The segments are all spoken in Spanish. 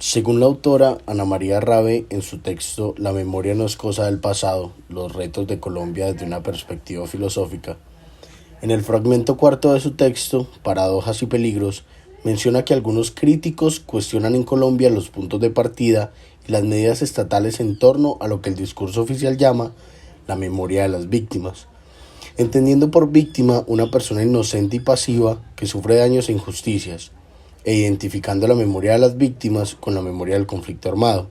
Según la autora Ana María Rabe, en su texto La memoria no es cosa del pasado, los retos de Colombia desde una perspectiva filosófica, en el fragmento cuarto de su texto, Paradojas y peligros, menciona que algunos críticos cuestionan en Colombia los puntos de partida y las medidas estatales en torno a lo que el discurso oficial llama la memoria de las víctimas, entendiendo por víctima una persona inocente y pasiva que sufre daños e injusticias, e identificando la memoria de las víctimas con la memoria del conflicto armado.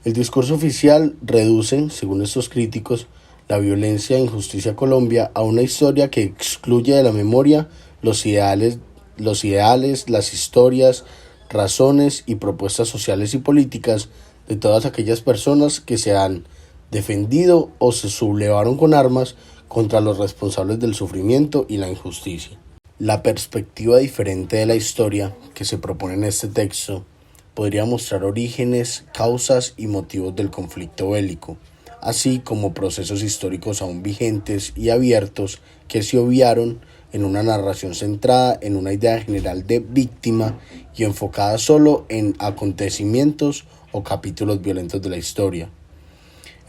El discurso oficial reduce, según estos críticos, la violencia e injusticia Colombia a una historia que excluye de la memoria los ideales, las historias, razones y propuestas sociales y políticas de todas aquellas personas que se han defendido o se sublevaron con armas contra los responsables del sufrimiento y la injusticia. La perspectiva diferente de la historia que se propone en este texto podría mostrar orígenes, causas y motivos del conflicto bélico, así como procesos históricos aún vigentes y abiertos que se obviaron en una narración centrada en una idea general de víctima y enfocada solo en acontecimientos o capítulos violentos de la historia.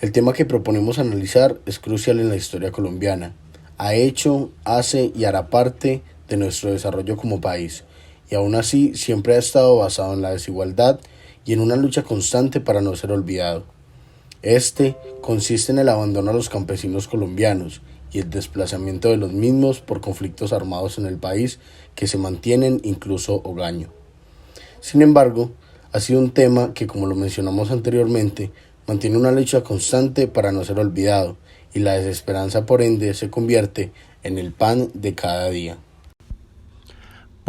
El tema que proponemos analizar es crucial en la historia colombiana. Ha hecho, hace y hará parte de nuestro desarrollo como país, y aún así siempre ha estado basado en la desigualdad y en una lucha constante para no ser olvidado. Este consiste en el abandono a los campesinos colombianos y el desplazamiento de los mismos por conflictos armados en el país que se mantienen incluso hogaño. Sin embargo, ha sido un tema que, como lo mencionamos anteriormente, mantiene una lucha constante para no ser olvidado, y la desesperanza por ende se convierte en el pan de cada día.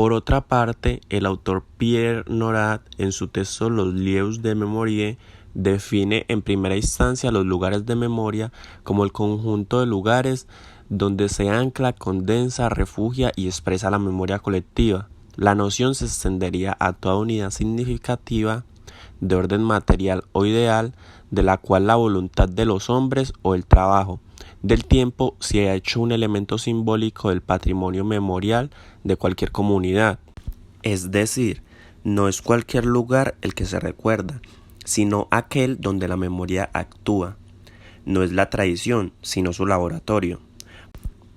Por otra parte, el autor Pierre Nora, en su texto Los lieux de mémorie, define en primera instancia los lugares de memoria como el conjunto de lugares donde se ancla, condensa, refugia y expresa la memoria colectiva. La noción se extendería a toda unidad significativa de orden material o ideal, de la cual la voluntad de los hombres o el trabajo del tiempo se ha hecho un elemento simbólico del patrimonio memorial de cualquier comunidad. Es decir, no es cualquier lugar el que se recuerda, sino aquel donde la memoria actúa. No es la tradición, sino su laboratorio.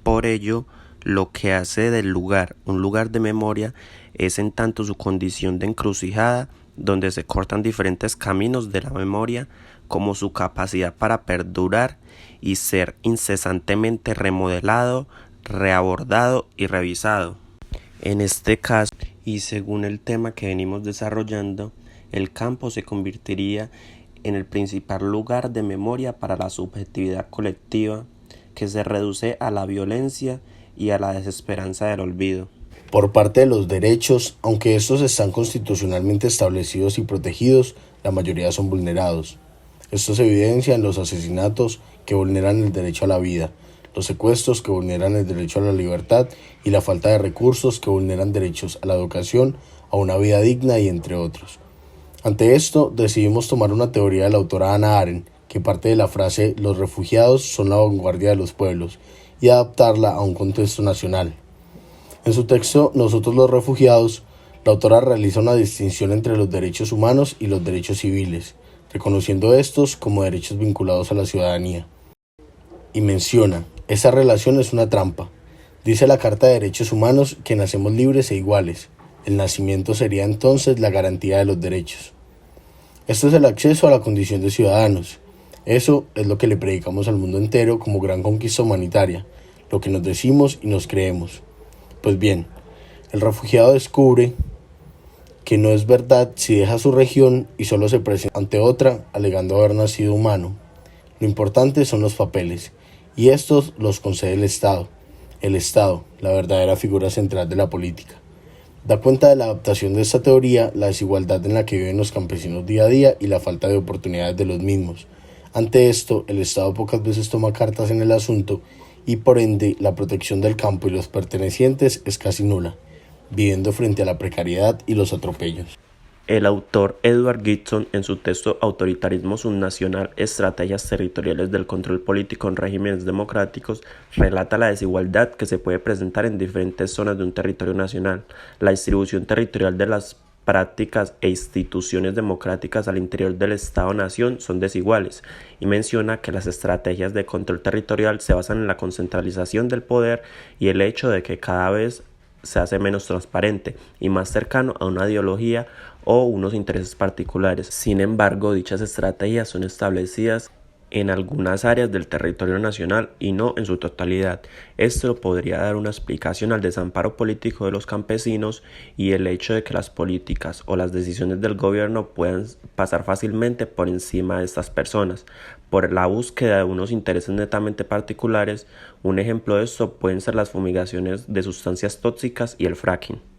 Por ello, lo que hace del lugar un lugar de memoria es en tanto su condición de encrucijada, donde se cortan diferentes caminos de la memoria, como su capacidad para perdurar y ser incesantemente remodelado, reabordado y revisado. En este caso, y según el tema que venimos desarrollando, el campo se convertiría en el principal lugar de memoria para la subjetividad colectiva, que se reduce a la violencia y a la desesperanza del olvido. Por parte de los derechos, aunque estos están constitucionalmente establecidos y protegidos, la mayoría son vulnerados. Esto se evidencia en los asesinatos que vulneran el derecho a la vida, los secuestros que vulneran el derecho a la libertad y la falta de recursos que vulneran derechos a la educación, a una vida digna y entre otros. Ante esto, decidimos tomar una teoría de la autora Hannah Arendt, que parte de la frase «los refugiados son la vanguardia de los pueblos» y adaptarla a un contexto nacional. En su texto Nosotros los refugiados, la autora realiza una distinción entre los derechos humanos y los derechos civiles, reconociendo estos como derechos vinculados a la ciudadanía. Y menciona, esa relación es una trampa. Dice la Carta de Derechos Humanos que nacemos libres e iguales. El nacimiento sería entonces la garantía de los derechos. Esto es el acceso a la condición de ciudadanos. Eso es lo que le predicamos al mundo entero como gran conquista humanitaria, lo que nos decimos y nos creemos. Pues bien, el refugiado descubre que no es verdad si deja su región y solo se presenta ante otra alegando haber nacido humano. Lo importante son los papeles, y estos los concede el Estado. El Estado, la verdadera figura central de la política. Da cuenta de la adaptación de esta teoría, la desigualdad en la que viven los campesinos día a día y la falta de oportunidades de los mismos. Ante esto, el Estado pocas veces toma cartas en el asunto y por ende la protección del campo y los pertenecientes es casi nula, viviendo frente a la precariedad y los atropellos. El autor Edward Gibson, en su texto Autoritarismo subnacional, estrategias territoriales del control político en regímenes democráticos, relata la desigualdad que se puede presentar en diferentes zonas de un territorio nacional. La distribución territorial de las prácticas e instituciones democráticas al interior del Estado-nación son desiguales, y menciona que las estrategias de control territorial se basan en la concentración del poder y el hecho de que cada vez se hace menos transparente y más cercano a una ideología o unos intereses particulares. Sin embargo, dichas estrategias son establecidas en algunas áreas del territorio nacional y no en su totalidad. Esto podría dar una explicación al desamparo político de los campesinos y el hecho de que las políticas o las decisiones del gobierno puedan pasar fácilmente por encima de estas personas, por la búsqueda de unos intereses netamente particulares. Un ejemplo de esto pueden ser las fumigaciones de sustancias tóxicas y el fracking.